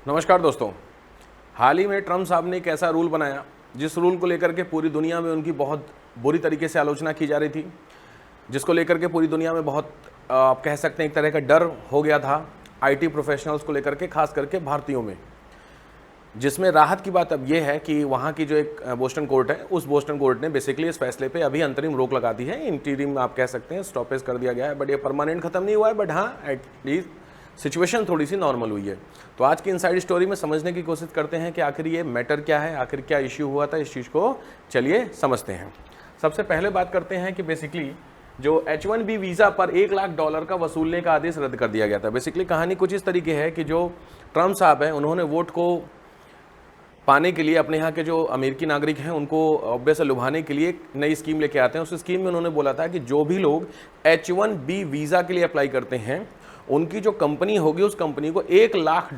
नमस्कार दोस्तों। हाल ही में ट्रम्प साहब ने एक ऐसा रूल बनाया जिस रूल को लेकर के पूरी दुनिया में उनकी बहुत बुरी तरीके से आलोचना की जा रही थी, जिसको लेकर के पूरी दुनिया में बहुत आप कह सकते हैं एक तरह का डर हो गया था आईटी प्रोफेशनल्स को लेकर के, खास करके भारतीयों में। जिसमें राहत की बात अब यह है कि वहाँ की जो एक बोस्टन कोर्ट है, उस बोस्टन कोर्ट ने बेसिकली इस फैसले पे अभी अंतरिम रोक लगा दी है। इंटीरिम आप कह सकते हैं स्टॉपेज कर दिया गया है, बट ये परमानेंट खत्म नहीं हुआ है, बट हाँ एटलीस्ट सिचुएशन थोड़ी सी नॉर्मल हुई है। तो आज की इनसाइड स्टोरी में समझने की कोशिश करते हैं कि आखिर ये मैटर क्या है, आखिर क्या इश्यू हुआ था, इस चीज़ को चलिए समझते हैं। सबसे पहले बात करते हैं कि बेसिकली जो H1B वीज़ा पर $1 लाख का वसूलने का आदेश रद्द कर दिया गया था। बेसिकली कहानी कुछ इस तरीके है कि जो ट्रम्प साहब हैं उन्होंने वोट को पाने के लिए अपने यहाँ के जो अमेरिकी नागरिक हैं उनको ऑब्वियसली लुभाने के लिए एक नई स्कीम लेके आते हैं। उस स्कीम में उन्होंने बोला था कि जो भी लोग H1B वीज़ा के लिए अप्लाई करते हैं उनकी जो कंपनी होगी उस कंपनी को $1 लाख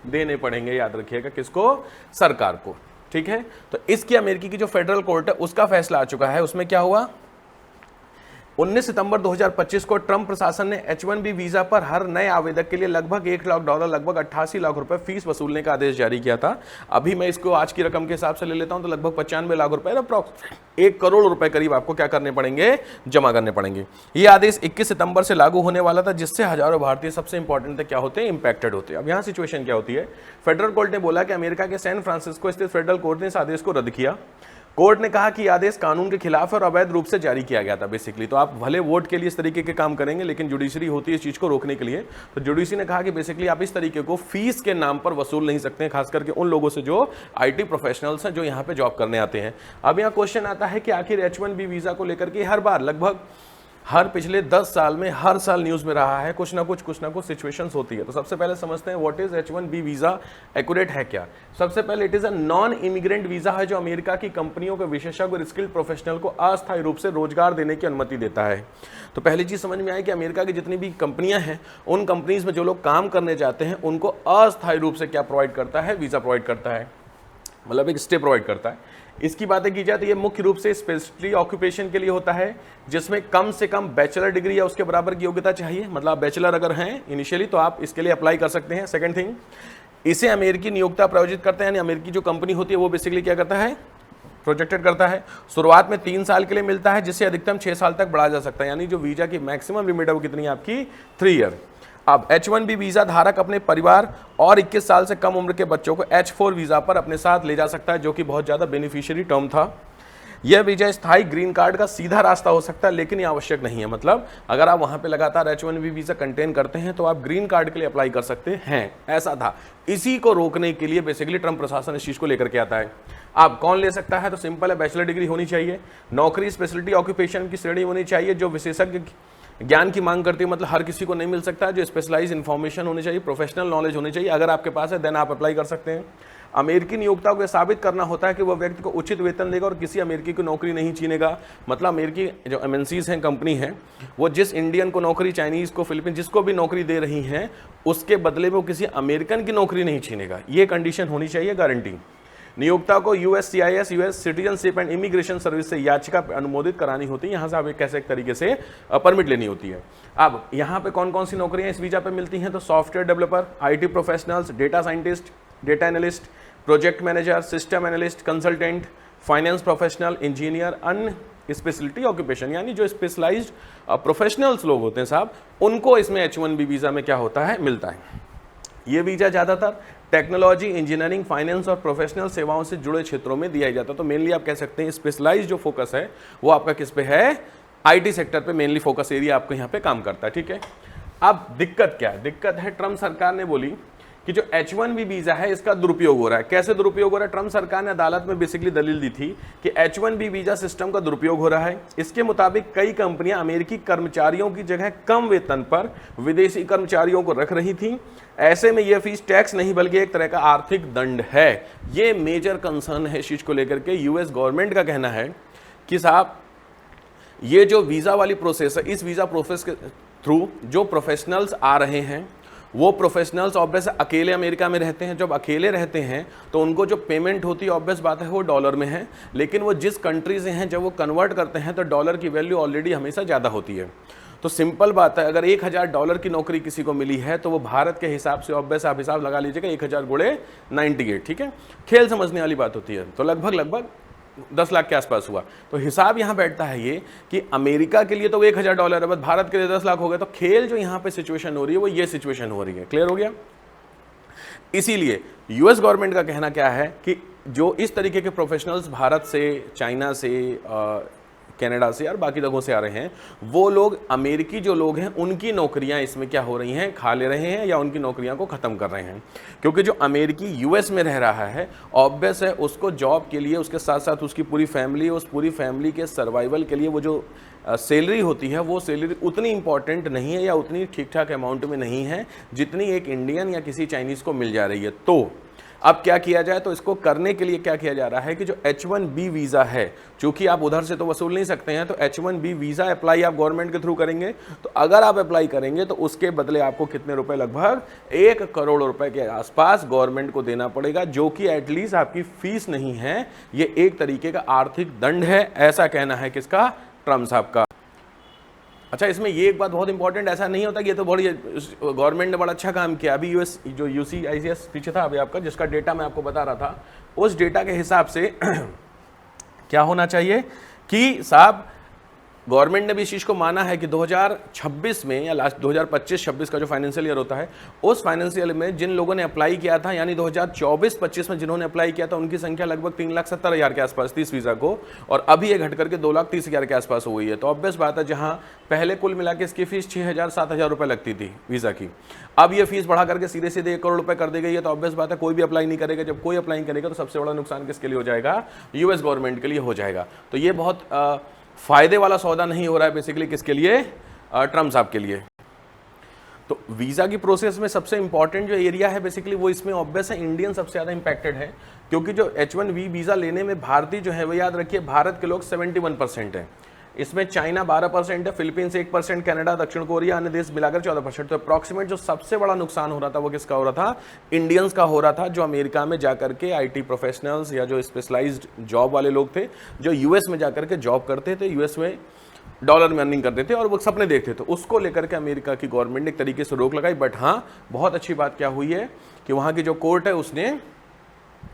देने पड़ेंगे। याद रखिएगा, किसको? सरकार को। ठीक है, तो इसकी अमेरिकी की जो फेडरल कोर्ट है उसका फैसला आ चुका है। उसमें क्या हुआ? 19 सितंबर 2025 को ट्रम्प प्रशासन ने H1B वीजा पर हर नए आवेदक के लिए लगभग $1 लाख, लगभग 88 लाख रुपए फीस वसूलने का आदेश जारी किया था। अभी मैं इसको आज की रकम के हिसाब से ले लेता हूं तो लगभग 95 लाख रुपए, अप्रॉक्स 1 करोड़ रुपए करीब आपको क्या करने पड़ेंगे? जमा करने पड़ेंगे। ये आदेश 21 सितंबर से लागू होने वाला था, जिससे हजारों भारतीय, सबसे इंपॉर्टेंट थे, क्या होते हैं? इंपैक्टेड होते हैं। अब यहाँ सिचुएशन क्या होती है? फेडरल कोर्ट ने बोला कि अमेरिका के सैन फ्रांसिस्को स्थित फेडरल कोर्ट ने इस आदेश को रद्द किया। कोर्ट ने कहा कि आदेश कानून के खिलाफ और अवैध रूप से जारी किया गया था। बेसिकली तो आप भले वोट के लिए इस तरीके के काम करेंगे, लेकिन जुडिशरी होती है इस चीज को रोकने के लिए। तो जुडिशरी ने कहा कि बेसिकली आप इस तरीके को फीस के नाम पर वसूल नहीं सकते हैं, खास करके उन लोगों से जो आईटी प्रोफेशनल्स हैं, जो यहाँ पे जॉब करने आते हैं। अब यहाँ क्वेश्चन आता है कि आखिर H1B वीजा को लेकर के हर बार लगभग हर पिछले 10 साल में हर साल न्यूज में रहा है, कुछ ना कुछ सिचुएशंस होती है। तो सबसे पहले समझते हैं what is H1B visa, accurate है क्या? सबसे पहले it is a non immigrant visa है जो अमेरिका की कंपनियों के विशेषज्ञ और स्किल्ड प्रोफेशनल को अस्थायी रूप से रोजगार देने की अनुमति देता है। तो पहली चीज समझ में आई कि अमेरिका की जितनी भी कंपनियां हैं, उन कंपनीज में जो लोग काम करने जाते हैं उनको अस्थायी रूप से क्या प्रोवाइड करता है? वीजा प्रोवाइड करता है, मतलब एक स्टे प्रोवाइड करता है। इसकी बातें की जाए तो ये मुख्य रूप से स्पेशली ऑक्यूपेशन के लिए होता है, जिसमें कम से कम बैचलर डिग्री या उसके बराबर की योग्यता चाहिए। मतलब आप बैचलर अगर हैं इनिशियली तो आप इसके लिए अप्लाई कर सकते हैं। सेकंड थिंग, इसे अमेरिकी नियोक्ता प्रायोजित करते हैं, यानी अमेरिकी जो कंपनी होती है वो बेसिकली क्या करता है? प्रोजेक्टेड करता है। शुरुआत में 3 साल के लिए मिलता है, जिससे अधिकतम 6 साल तक बढ़ा जा सकता है। यानी जो वीजा की मैक्सिमम लिमिट है वो कितनी है आपकी? 3 ईयर। अब H1B वीजा धारक अपने परिवार और 21 साल से कम उम्र के बच्चों को H4 वीजा पर अपने साथ ले जा सकता है, जो कि बहुत ज्यादा बेनिफिशियरी टर्म था। यह वीजा स्थायी ग्रीन कार्ड का सीधा रास्ता हो सकता है, लेकिन यह आवश्यक नहीं है। मतलब अगर आप वहां पे लगातार H1B वीजा कंटेन करते हैं तो आप ग्रीन कार्ड के लिए अप्लाई कर सकते हैं। ऐसा था। इसी को रोकने के लिए बेसिकली ट्रम्प प्रशासन इस चीज को लेकर के आता है। आप कौन ले सकता है? तो सिंपल है, बैचलर डिग्री होनी चाहिए, नौकरी स्पेशलिटी ऑक्यूपेशन की श्रेणी होनी चाहिए जो विशेषज्ञ ज्ञान की मांग करती है, मतलब हर किसी को नहीं मिल सकता है, जो स्पेशलाइज इन्फॉर्मेशन होनी चाहिए, प्रोफेशनल नॉलेज होनी चाहिए। अगर आपके पास है देन आप अप्लाई कर सकते हैं। अमेरिकी नियोक्ता को यह साबित करना होता है कि वह व्यक्ति को उचित वेतन देगा और किसी अमेरिकी की नौकरी नहीं छीनेगा। मतलब अमेरिकी जो एमएनसीज हैं, कंपनी है, वो जिस इंडियन को नौकरी, चाइनीज को, फिलिपीन, जिसको भी नौकरी दे रही हैं, उसके बदले में वो किसी अमेरिकन की नौकरी नहीं छीनेगा। ये कंडीशन होनी चाहिए, गारंटी। नियोक्ता को USCIS, US citizenship and immigration service से याचिका अनुमोदित करानी होती है। यहाँ से आप एक कैसे एक तरीके से परमिट लेनी होती है। अब यहाँ पे कौन कौन सी नौकरियाँ इस वीजा पे मिलती हैं? तो software developer, IT professionals, data scientist, data analyst, project manager, system analyst, consultant, finance professional, engineer, अन्य स्पेशलिटी ऑक्यूपेशन, यानी जो स्पेशलाइज्ड प्रोफेशनल्स लोग होते हैं साहब, उनको इसमें H1B वीजा में क्या होता है? मिलता है। ये वीजा ज्यादातर टेक्नोलॉजी, इंजीनियरिंग, फाइनेंस और प्रोफेशनल सेवाओं से जुड़े क्षेत्रों में दिया जाता है। तो मेनली आप कह सकते हैं स्पेशलाइज जो फोकस है वो आपका किस पे है? IT सेक्टर पे मेनली फोकस एरिया आपको यहाँ पे काम करता है। ठीक है, अब दिक्कत क्या है? दिक्कत है ट्रम्प सरकार ने बोली कि जो H1B वीजा है इसका दुरुपयोग हो रहा है। कैसे दुरुपयोग हो रहा है? ट्रम्प सरकार ने अदालत में बेसिकली दलील दी थी कि H1B वीजा सिस्टम का दुरुपयोग हो रहा है। इसके मुताबिक कई कंपनियां अमेरिकी कर्मचारियों की जगह कम वेतन पर विदेशी कर्मचारियों को रख रही थी। ऐसे में यह फीस टैक्स नहीं बल्कि एक तरह का आर्थिक दंड है। ये मेजर कंसर्न है इस चीज को लेकर के। यूएस गवर्नमेंट का कहना है कि साहब ये जो वीजा वाली प्रोसेस है, इस वीजा प्रोसेस के थ्रू जो प्रोफेशनल्स आ रहे हैं वो प्रोफेशनल्स ऑब्वियस अकेले अमेरिका में रहते हैं। जब अकेले रहते हैं तो उनको जो पेमेंट होती है ऑब्वियस बात है वो डॉलर में है, लेकिन वो जिस कंट्री से हैं जब वो कन्वर्ट करते हैं तो डॉलर की वैल्यू ऑलरेडी हमेशा ज़्यादा होती है। तो सिंपल बात है, अगर $1000 की नौकरी किसी को मिली है तो वो भारत के हिसाब से ऑब्वियस आप हिसाब लगा लीजिएगा 1000 गुणे 98, ठीक है, खेल समझने वाली बात होती है। तो लगभग 10 लाख के आसपास हुआ। तो हिसाब यहां बैठता है ये कि अमेरिका के लिए तो $1000 है, बस भारत के लिए 10 लाख हो गए। तो खेल जो यहां पे सिचुएशन हो रही है वो ये सिचुएशन हो रही है। क्लियर हो गया? इसीलिए यूएस गवर्नमेंट का कहना क्या है कि जो इस तरीके के प्रोफेशनल्स भारत से, चाइना से, कनाडा से और बाकी जगहों से आ रहे हैं, वो लोग, अमेरिकी जो लोग हैं, उनकी नौकरियां इसमें क्या हो रही हैं, खा ले रहे हैं या उनकी नौकरियां को ख़त्म कर रहे हैं। क्योंकि जो अमेरिकी यूएस में रह रहा है, ऑब्वियस है उसको जॉब के लिए, उसके साथ साथ उसकी पूरी फैमिली, उस पूरी फैमिली के सर्वाइवल के लिए वो जो सैलरी होती है, वो सैलरी उतनी इंपॉर्टेंट नहीं है या उतनी ठीक ठाक अमाउंट में नहीं है जितनी एक इंडियन या किसी चाइनीज़ को मिल जा रही है। तो अब क्या किया जाए? तो इसको करने के लिए क्या किया जा रहा है कि जो H1B वीज़ा है, चूंकि आप उधर से तो वसूल नहीं सकते हैं, तो H1B वीज़ा अप्लाई आप गवर्नमेंट के थ्रू करेंगे। तो अगर आप अप्लाई करेंगे तो उसके बदले आपको कितने रुपए, लगभग 1 करोड़ रुपए के आसपास गवर्नमेंट को देना पड़ेगा, जो कि एटलीस्ट आपकी फीस नहीं है, ये एक तरीके का आर्थिक दंड है, ऐसा कहना है किसका? ट्रम्प साहब का। अच्छा, इसमें ये एक बात बहुत इंपॉर्टेंट, ऐसा नहीं होता कि ये तो बड़ी गवर्नमेंट ने बड़ा अच्छा काम किया। अभी यूएस जो UCIS पीछे था अभी आपका, जिसका डेटा मैं आपको बता रहा था, उस डेटा के हिसाब से क्या होना चाहिए कि साहब गवर्नमेंट ने भी इस चीज़ को माना है कि 2026 में या लास्ट 2025-26 का जो फाइनेंशियल ईयर होता है, उस फाइनेंशियल में जिन लोगों ने अप्लाई किया था, यानी 2024-25 में जिन्होंने अप्लाई किया था, उनकी संख्या लगभग 3,70,000 के आसपास 30 वीज़ा को, और अभी ये घट करके 2,30,000 के आसपास हो गई है। तो ऑब्वियस बात है, जहां पहले कुल मिला के इसकी फीस 6,000-7,000 रुपये लगती थी वीज़ा की, अब ये फीस बढ़ा करके सीधे 1 करोड़ रुपये कर दी गई है। तो ऑब्वियस बात है कोई भी अप्लाई नहीं करेगा। जब कोई अप्लाई करेगा तो सबसे बड़ा नुकसान किसके लिए हो जाएगा? यूएस गवर्नमेंट के लिए हो जाएगा। तो ये बहुत फायदे वाला सौदा नहीं हो रहा है बेसिकली, किसके लिए? ट्रम्प साहब के लिए। तो वीज़ा की प्रोसेस में सबसे इंपॉर्टेंट जो एरिया है बेसिकली, वो इसमें ऑब्वियस है इंडियन सबसे ज़्यादा इंपैक्टेड है, क्योंकि जो H1B वीज़ा लेने में भारतीय जो है वो, याद रखिए, भारत के लोग 71% हैं, इसमें चाइना 12% है, फिलीपींस 1%, कनाडा, दक्षिण कोरिया, अन्य देश मिलाकर 14%। तो अप्रॉक्सीमेट जो सबसे बड़ा नुकसान हो रहा था वो किसका हो रहा था? इंडियंस का हो रहा था, जो अमेरिका में जाकर के IT प्रोफेशनल्स या जो स्पेशलाइज्ड जॉब वाले लोग थे, जो यूएस में जाकर के जॉब करते थे, यूएस में डॉलर में अर्निंग करते थे और वो सपने देखते थे, उसको लेकर के अमेरिका की गवर्नमेंट ने एक तरीके से रोक लगाई। बट हाँ, बहुत अच्छी बात क्या हुई है कि वहाँ की जो कोर्ट है उसने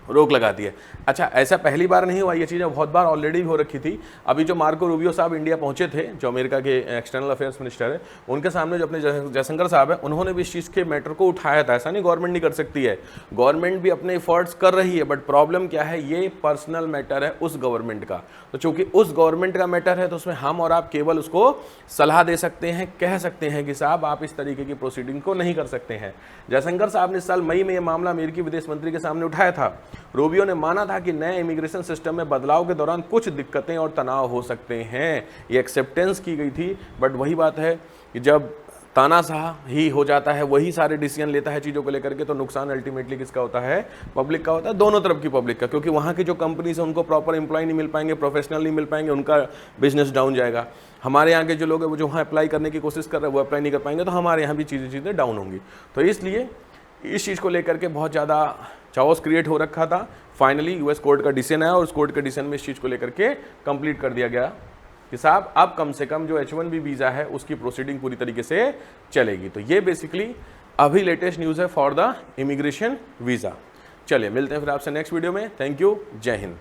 रोक लगा दी है। अच्छा, ऐसा पहली बार नहीं हुआ, ये चीज़ें बहुत बार ऑलरेडी हो रखी थी। अभी जो मार्को रूबियो साहब इंडिया पहुंचे थे, जो अमेरिका के एक्सटर्नल अफेयर्स मिनिस्टर है, उनके सामने जो अपने जयशंकर साहब है, उन्होंने भी इस चीज़ के मैटर को उठाया था। ऐसा नहीं गवर्नमेंट नहीं कर सकती है, गवर्नमेंट भी अपने एफर्ट्स कर रही है, बट प्रॉब्लम क्या है, ये पर्सनल मैटर है उस गवर्नमेंट का। तो चूंकि उस गवर्नमेंट का मैटर है, तो उसमें हम और आप केवल उसको सलाह दे सकते हैं, कह सकते हैं कि साहब आप इस तरीके की प्रोसीडिंग को नहीं कर सकते हैं। जयशंकर साहब ने इस साल मई में यह मामला अमेरिकी विदेश मंत्री के सामने उठाया था। रूबियो ने माना था कि नए इमिग्रेशन सिस्टम में बदलाव के दौरान कुछ दिक्कतें और तनाव हो सकते हैं, ये एक्सेप्टेंस की गई थी। बट वही बात है कि जब तानाशाह ही हो जाता है, वही सारे डिसीजन लेता है चीज़ों को लेकर के, तो नुकसान अल्टीमेटली किसका होता है? पब्लिक का होता है, दोनों तरफ की पब्लिक का, क्योंकि वहाँ की जो कंपनीज हैं उनको प्रॉपर एम्प्लॉय नहीं मिल पाएंगे, प्रोफेशनल नहीं मिल पाएंगे, उनका बिजनेस डाउन जाएगा। हमारे यहाँ के जो लोग हैं वो जो वहाँ अप्लाई करने की कोशिश कर रहे हैं वो अप्लाई नहीं कर पाएंगे, तो हमारे यहाँ भी चीज़ें डाउन होंगी। तो इसलिए इस चीज़ को लेकर के बहुत ज़्यादा चाओस क्रिएट हो रखा था। फाइनली यूएस कोर्ट का डिसीजन आया और उस कोर्ट के डिसीजन में इस चीज़ को लेकर के कंप्लीट कर दिया गया कि साहब अब कम से कम जो H1B वीज़ा है उसकी प्रोसीडिंग पूरी तरीके से चलेगी। तो ये बेसिकली अभी लेटेस्ट न्यूज़ है फॉर द इमिग्रेशन वीज़ा। चलिए मिलते हैं फिर आपसे नेक्स्ट वीडियो में। थैंक यू, जय हिंद।